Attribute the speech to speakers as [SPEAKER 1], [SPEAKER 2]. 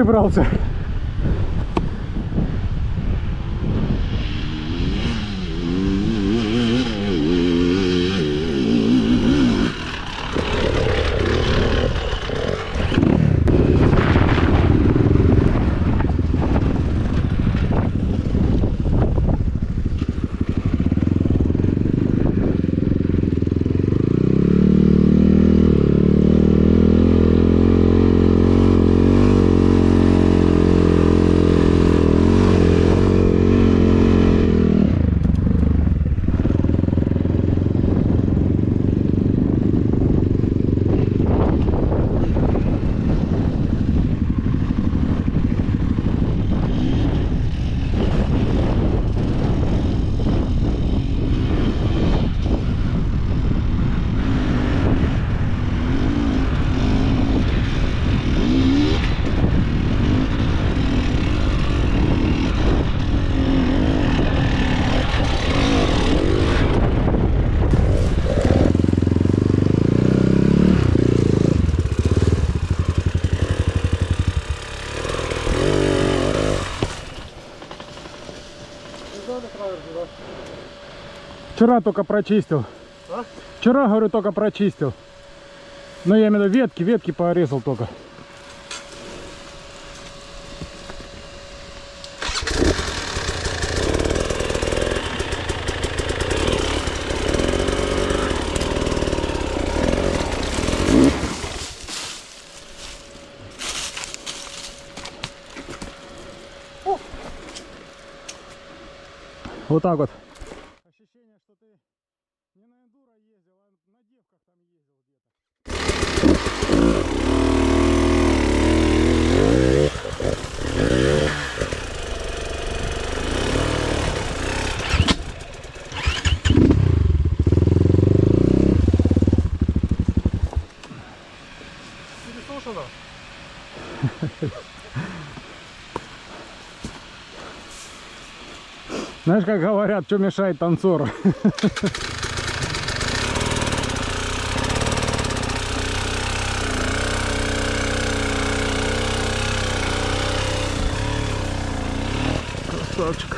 [SPEAKER 1] выбрался. Вчера только прочистил. А? Вчера, говорю, только прочистил. Ну, я имею в виду ветки порезал только. Вот так вот. Ощущение, что ты не на эндуро ездил, а на девках там ездил где-то. Знаешь, как говорят, что мешает танцору? Красавчик.